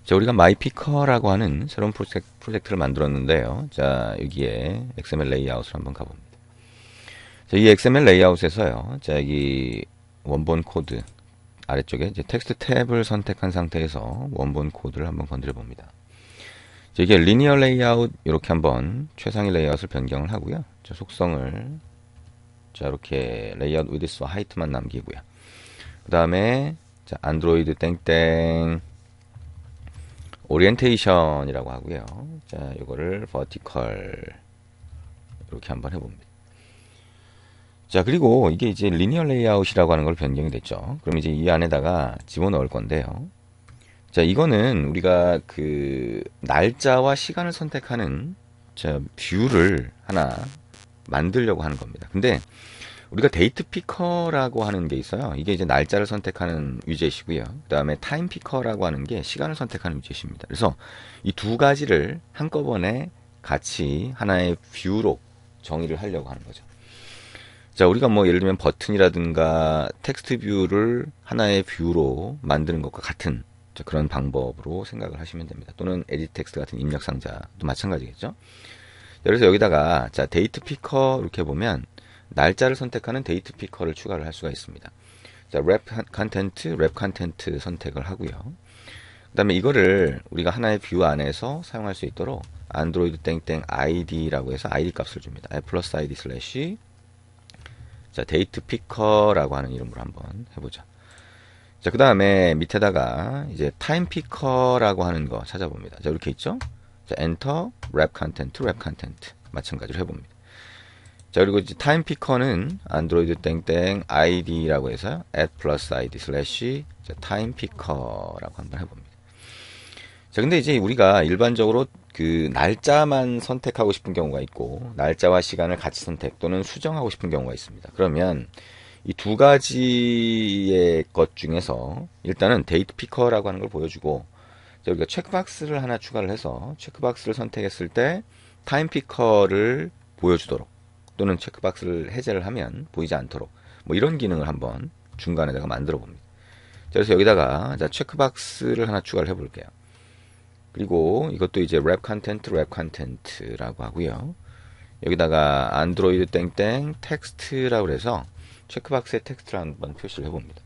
자, 우리가 마이피커라고 하는 새로운 프로젝트를 만들었는데요. 자, 여기에 XML 레이아웃을 한번 가봅니다. 자, 이 XML 레이아웃에서요. 자, 여기 원본 코드 아래쪽에 이제 텍스트 탭을 선택한 상태에서 원본 코드를 한번 건드려 봅니다. 자, 이게 리니어 레이아웃 이렇게 한번 최상위 레이아웃을 변경을 하고요. 자, 속성을 자, 이렇게 레이아웃 위드스와 하이트만 남기고요. 그 다음에 자, 안드로이드 땡땡 오리엔테이션이라고 하고요. 자, 이거를 버티컬 이렇게 한번 해봅니다. 자, 그리고 이게 이제 리니어 레이아웃이라고 하는 걸 변경이 됐죠. 그럼 이제 이 안에다가 집어넣을 건데요. 자, 이거는 우리가 그 날짜와 시간을 선택하는 자, 뷰를 하나 만들려고 하는 겁니다. 근데 우리가 데이트 피커라고 하는 게 있어요. 이게 이제 날짜를 선택하는 위젯이고요. 그 다음에 타임 피커라고 하는 게 시간을 선택하는 위젯입니다. 그래서 이 두 가지를 한꺼번에 같이 하나의 뷰로 정의를 하려고 하는 거죠. 자, 우리가 뭐 예를 들면 버튼이라든가 텍스트 뷰를 하나의 뷰로 만드는 것과 같은 자, 그런 방법으로 생각을 하시면 됩니다. 또는 에디트 텍스트 같은 입력 상자도 마찬가지겠죠. 그래서 여기다가 자, 데이트 피커 이렇게 보면 날짜를 선택하는 데이트 피커를 추가를 할 수가 있습니다. 자, 랩 컨텐트, 랩 컨텐트 선택을 하고요. 그 다음에 이거를 우리가 하나의 뷰 안에서 사용할 수 있도록 안드로이드 땡땡 id라고 해서 id 값을 줍니다. 플러스 id 슬래시 자, 데이트 피커라고 하는 이름으로 한번 해보죠. 자, 그 다음에 밑에다가 이제 타임 피커라고 하는 거 찾아봅니다. 자, 이렇게 있죠? 자, 엔터, 랩 컨텐트, 랩 컨텐트. 마찬가지로 해봅니다. 자, 그리고 이제 타임 피커는 안드로이드 땡땡 id라고 해서 add plus id 슬래시 타임 피커라고 한번 해봅니다. 자, 근데 이제 우리가 일반적으로 그 날짜만 선택하고 싶은 경우가 있고 날짜와 시간을 같이 선택 또는 수정하고 싶은 경우가 있습니다. 그러면 이 두 가지의 것 중에서 일단은 데이트 피커라고 하는 걸 보여주고 자, 우리가 체크박스를 하나 추가를 해서 체크박스를 선택했을 때 타임 피커를 보여주도록 또는 체크박스를 해제를 하면 보이지 않도록 뭐 이런 기능을 한번 중간에다가 만들어 봅니다. 그래서 여기다가 자, 체크박스를 하나 추가를 해볼게요. 그리고 이것도 이제 랩 컨텐트, 랩 컨텐트라고 하고요. 여기다가 안드로이드 땡땡 텍스트라고 해서 체크박스에 텍스트를 한번 표시를 해봅니다.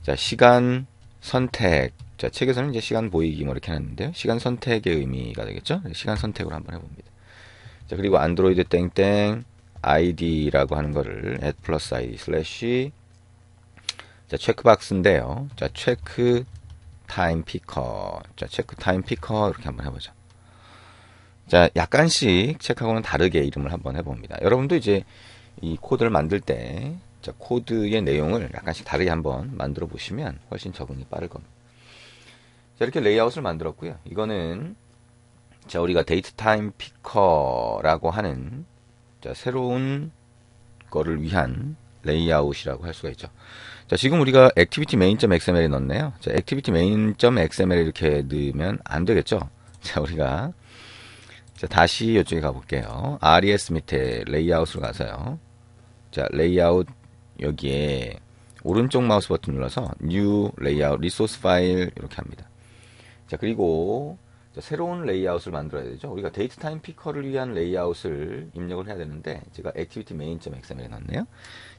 자, 시간 선택. 자, 책에서는 이제 시간 보이기 뭐 이렇게 하는데요. 시간 선택의 의미가 되겠죠? 시간 선택으로 한번 해봅니다. 자, 그리고 안드로이드 땡땡 id라고 하는 거를 add plus id 슬래시 자, 체크박스인데요. 자, 체크 타임 피커. 자, 체크 타임 피커 이렇게 한번 해보죠. 자, 약간씩 책하고는 다르게 이름을 한번 해봅니다. 여러분도 이제 이 코드를 만들 때 자, 코드의 내용을 약간씩 다르게 한번 만들어 보시면 훨씬 적응이 빠를 겁니다. 자, 이렇게 레이아웃을 만들었고요. 이거는 자, 우리가 데이트 타임 피커라고 하는 자, 새로운 거를 위한 레이아웃이라고 할 수가 있죠. 자, 지금 우리가 activity main.xml에 넣었네요. 자, activity main.xml 이렇게 넣으면 안 되겠죠. 자, 우리가 자, 다시 이쪽에 가볼게요. res 밑에 레이아웃으로 가서요. 자, 레이아웃 여기에 오른쪽 마우스 버튼 눌러서 new layout resource file 이렇게 합니다. 자, 그리고 자, 새로운 레이아웃을 만들어야 되죠. 우리가 데이트 타임 피커를 위한 레이아웃을 입력을 해야 되는데 제가 activity main.xml에 넣었네요.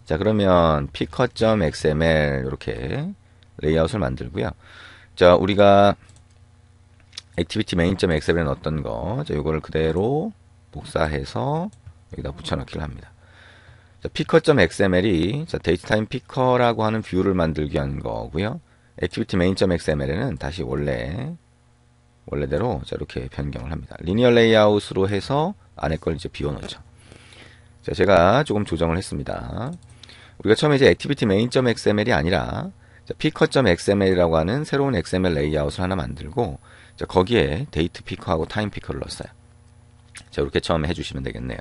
자, 그러면 picker.xml 이렇게 레이아웃을 만들고요. 자, 우리가 activity main.xml에 넣었던 거, 자, 이거를 그대로 복사해서 여기다 붙여넣기를 합니다. 자, picker.xml이 자, 데이트타임 피커라고 하는 뷰를 만들기 위한 거고요. activity main.xml에는 다시 원래대로 자, 이렇게 변경을 합니다. 리니어 레이아웃으로 해서 안에 걸 이제 비워놓죠. 자, 제가 조금 조정을 했습니다. 우리가 처음에 이제 activity main.xml이 아니라 picker.xml이라고 하는 새로운 xml 레이아웃을 하나 만들고 자, 거기에 데이트 피커하고 타임 피커를 넣었어요. 자, 이렇게 처음에 해주시면 되겠네요.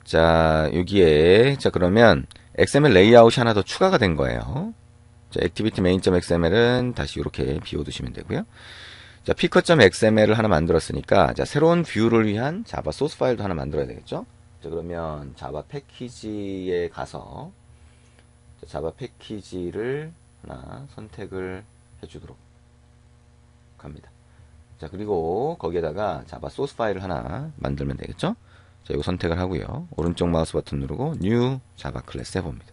자, 여기에 자, 그러면 XML 레이아웃이 하나 더 추가가 된 거예요. 자, activity main.xml은 다시 이렇게 비워두시면 되고요. 자, picker.xml을 하나 만들었으니까 자, 새로운 뷰를 위한 자바 소스 파일도 하나 만들어야 되겠죠. 자, 그러면 자바 패키지에 가서 자, 자바 패키지를 하나 선택을 해주도록 합니다. 자, 그리고 거기에다가 자바 소스 파일을 하나 만들면 되겠죠? 자, 이거 선택을 하고요. 오른쪽 마우스 버튼 누르고 New Java Class 해봅니다.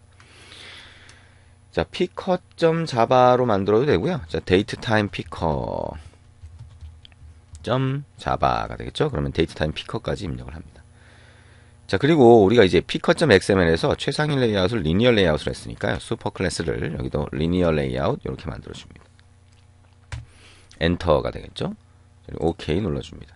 자, picker.java로 만들어도 되고요. 자, datetime picker.java가 되겠죠? 그러면 datetime picker까지 입력을 합니다. 자, 그리고 우리가 이제 picker.xml에서 최상위 레이아웃을 리니어 레이아웃을 했으니까요. 슈퍼 클래스를 여기도 리니어 레이아웃 이렇게 만들어줍니다. 엔터가 되겠죠? OK 눌러줍니다.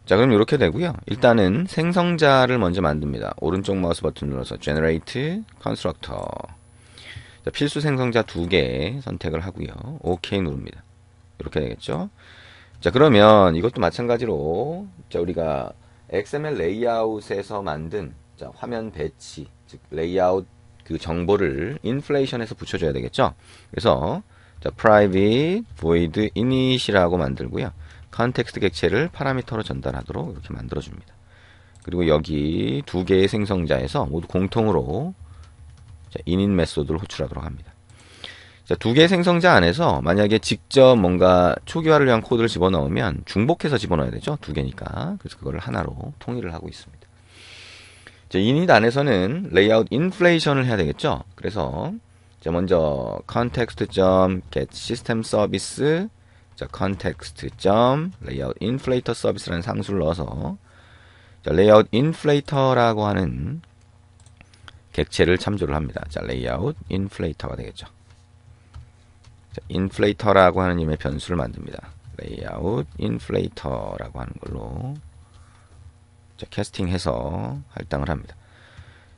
자, 그럼 이렇게 되고요. 일단은 생성자를 먼저 만듭니다. 오른쪽 마우스 버튼 눌러서 Generate Constructor. 자, 필수 생성자 2개 선택을 하고요. OK 누릅니다. 이렇게 되겠죠. 자, 그러면 이것도 마찬가지로 자, 우리가 XML 레이아웃에서 만든 자, 화면 배치, 즉 레이아웃 그 정보를 인플레이션에서 붙여줘야 되겠죠. 그래서 자, private void init이라고 만들고요. 컨텍스트 객체를 파라미터로 전달하도록 이렇게 만들어줍니다. 그리고 여기 2개의 생성자에서 모두 공통으로 자, init 메소드를 호출하도록 합니다. 자, 2개의 생성자 안에서 만약에 직접 뭔가 초기화를 위한 코드를 집어넣으면 중복해서 집어넣어야 되죠. 2개니까. 그래서 그거를 하나로 통일을 하고 있습니다. 자, init 안에서는 layout inflation을 해야 되겠죠. 그래서 자, 먼저 context.get system service 자, context.layout inflator service라는 상수를 넣어서 자, layout inflator라고 하는 객체를 참조를 합니다. 자, layout inflator가 되겠죠. 자, inflator라고 하는 이름의 변수를 만듭니다. layout inflator라고 하는 걸로 자, 캐스팅해서 할당을 합니다.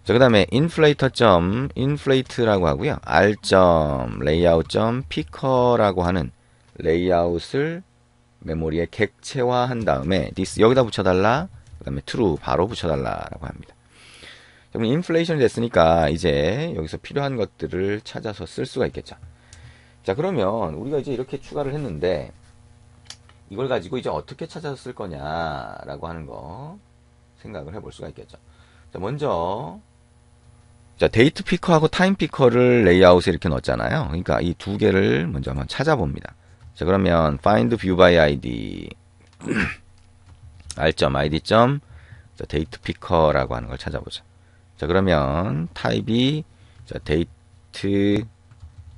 자, 그 다음에 inflator.inflate라고 하고요. r.layout.picker라고 하는 레이아웃을 메모리에 객체화한 다음에 this 여기다 붙여달라. 그 다음에 true 바로 붙여달라라고 합니다. 그럼 인플레이션이 됐으니까 이제 여기서 필요한 것들을 찾아서 쓸 수가 있겠죠. 자, 그러면 우리가 이제 이렇게 추가를 했는데 이걸 가지고 이제 어떻게 찾아서 쓸 거냐라고 하는 거 생각을 해볼 수가 있겠죠. 자, 먼저 자, 데이트 피커하고 타임 피커를 레이아웃에 이렇게 넣었잖아요. 그러니까 이 2개를 먼저 한번 찾아봅니다. 자, 그러면 find view by id r.id. date picker라고 하는 걸 찾아보자. 자, 그러면 타입이 자, date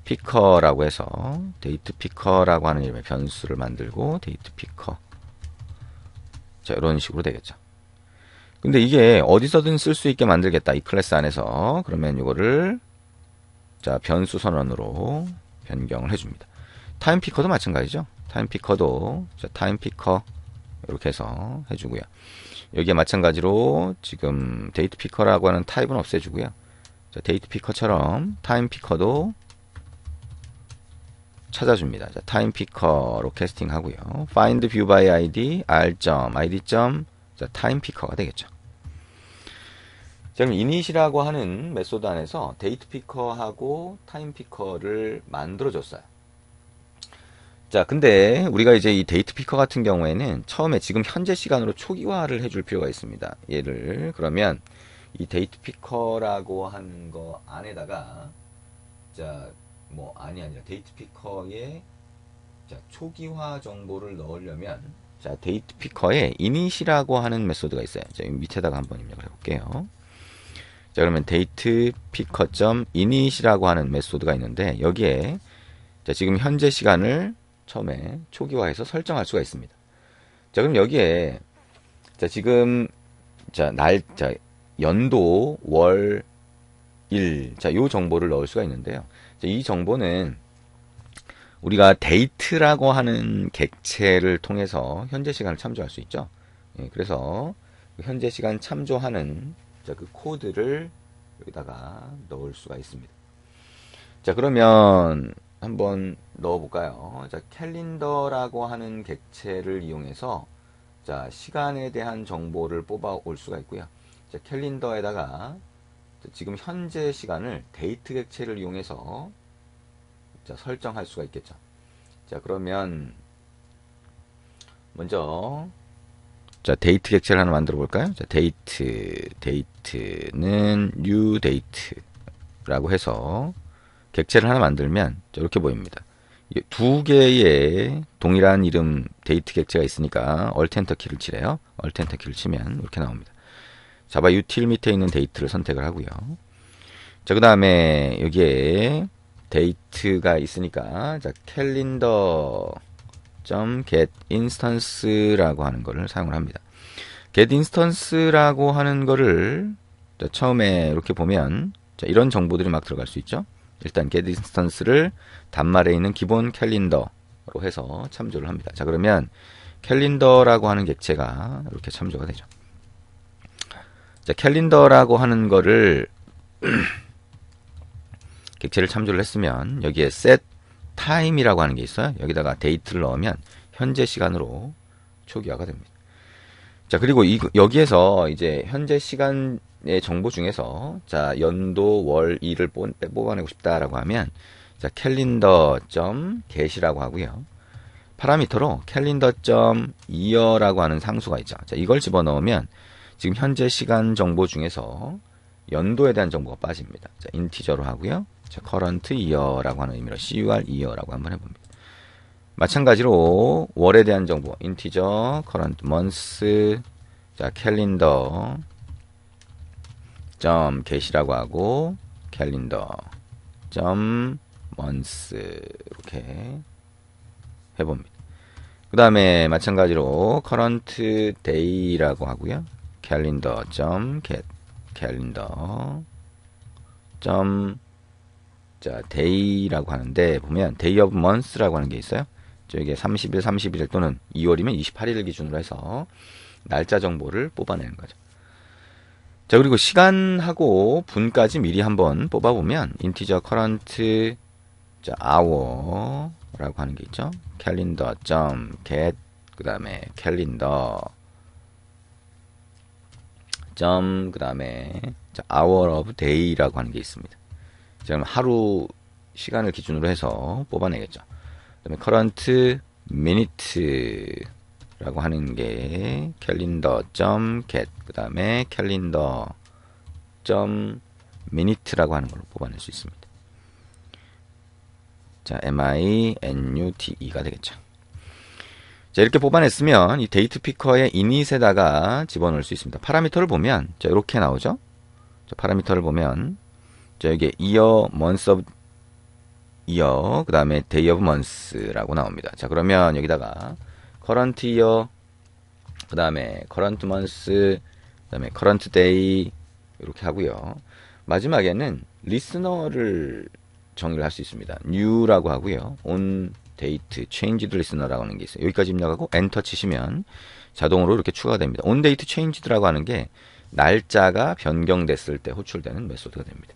picker라고 해서 date picker라고 하는 이름의 변수를 만들고 date picker. 자, 이런 식으로 되겠죠. 근데 이게 어디서든 쓸 수 있게 만들겠다. 이 클래스 안에서. 그러면 이거를 자, 변수 선언으로 변경을 해줍니다. 타임 피커도 마찬가지죠. 타임 피커도 자, 타임 피커 이렇게 해서 해주고요. 여기에 마찬가지로 지금 데이트 피커라고 하는 타입은 없애주고요. 자, 데이트 피커처럼 타임 피커도 찾아줍니다. 자, 타임 피커로 캐스팅 하고요. find view by id r.id. 자, 타임 피커가 되겠죠. 자, 그럼 init이라고 하는 메소드 안에서 데이트 피커하고 타임 피커를 만들어 줬어요. 자, 근데 우리가 이제 이 데이트 피커 같은 경우에는 처음에 지금 현재 시간으로 초기화를 해줄 필요가 있습니다. 얘를 그러면 이 데이트 피커라고 하는 거 안에다가 자, 뭐 아니라 데이트 피커에 자, 초기화 정보를 넣으려면 자, 데이트 피커에 init이라고 하는 메소드가 있어요. 자, 밑에다가 한번 입력을 해볼게요. 자, 그러면 데이트 피커.init이라고 하는 메소드가 있는데 여기에 자, 지금 현재 시간을 처음에 초기화해서 설정할 수가 있습니다. 자, 그럼 여기에 자, 지금 자, 자, 연도, 월, 일, 자, 요 정보를 넣을 수가 있는데요. 자, 이 정보는 우리가 데이트라고 하는 객체를 통해서 현재 시간을 참조할 수 있죠. 예, 그래서 현재 시간 참조하는 자, 그 코드를 여기다가 넣을 수가 있습니다. 자, 그러면 한번 넣어볼까요? 자, 캘린더라고 하는 객체를 이용해서 자, 시간에 대한 정보를 뽑아 올 수가 있고요. 자, 캘린더에다가 지금 현재 시간을 데이트 객체를 이용해서 자, 설정할 수가 있겠죠. 자, 그러면 먼저 자, 데이트 객체를 하나 만들어 볼까요? 자, 데이트는 new date라고 해서 객체를 하나 만들면 이렇게 보입니다. 두 개의 동일한 이름 데이트 객체가 있으니까 Alt Enter 키를 치래요. Alt Enter 키를 치면 이렇게 나옵니다. 자바 util 밑에 있는 데이트를 선택을 하고요. 자, 그 다음에 여기에 데이트가 있으니까 자, calendar.getInstance라고 하는 거를 사용을 합니다. getInstance라고 하는 거를 자, 처음에 이렇게 보면 자, 이런 정보들이 막 들어갈 수 있죠. 일단 getInstance를 단말에 있는 기본 캘린더로 해서 참조를 합니다. 자, 그러면 캘린더라고 하는 객체가 이렇게 참조가 되죠. 자, 캘린더라고 하는 거를 객체를 참조를 했으면 여기에 set time이라고 하는 게 있어요. 여기다가 데이트를 넣으면 현재 시간으로 초기화가 됩니다. 자, 그리고 여기에서 이제 현재 시간의 정보 중에서 자, 연도, 월, 일을 뽑아내고 싶다라고 하면 자, calendar.get이라고 하고요. 파라미터로 calendar.year라고 하는 상수가 있죠. 자, 이걸 집어넣으면 지금 현재 시간 정보 중에서 연도에 대한 정보가 빠집니다. 자, 인티저로 하고요. 자, current year라고 하는 의미로 CUR year라고 한번 해봅니다. 마찬가지로 월에 대한 정보 인티저 current month 자, calendar get이라고 하고 calendar month 이렇게 해봅니다. 그 다음에 마찬가지로 current day라고 하고요. calendar.get calendar 자, day라고 하는데 보면 day of month라고 하는 게 있어요. 저게 30일, 31일 또는 2월이면 28일을 기준으로 해서 날짜 정보를 뽑아내는 거죠. 자, 그리고 시간하고 분까지 미리 한번 뽑아보면 integer current 자, hour라고 하는 게 있죠. calendar.get 그 다음에 calendar 그 다음에 hour of day라고 하는 게 있습니다. 지금 하루 시간을 기준으로 해서 뽑아내겠죠. 그 다음에 current minute라고 하는 게 calendar.get 그 다음에 calendar.minute라고 하는 걸로 뽑아낼 수 있습니다. 자, minute가 되겠죠. 자, 이렇게 뽑아냈으면 이 데이트 피커의 init에다가 집어넣을 수 있습니다. 파라미터를 보면 자, 이렇게 나오죠. 자, 파라미터를 보면 자, 여기 year, month of year, 그 다음에 day of month라고 나옵니다. 자, 그러면 여기다가 current year, 그 다음에 current month, 그 다음에 current day 이렇게 하고요. 마지막에는 listener를 정의를 할 수 있습니다. new라고 하고요. on date, changed listener라고 하는 게 있어요. 여기까지 입력하고 엔터 치시면 자동으로 이렇게 추가가 됩니다. on date changed라고 하는 게 날짜가 변경됐을 때 호출되는 메소드가 됩니다.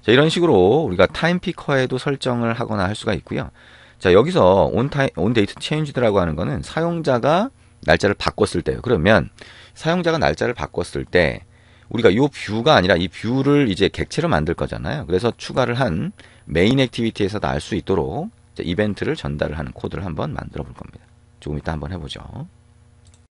자, 이런 식으로 우리가 타임 피커에도 설정을 하거나 할 수가 있고요. 자, 여기서 on date changed라고 하는 거는 사용자가 날짜를 바꿨을 때요. 그러면 사용자가 날짜를 바꿨을 때 우리가 이 뷰가 아니라 이 뷰를 이제 객체로 만들 거잖아요. 그래서 추가를 한 메인 액티비티에서 알 수 있도록 이벤트를 전달을 하는 코드를 한번 만들어 볼 겁니다. 조금 이따 한번 해보죠.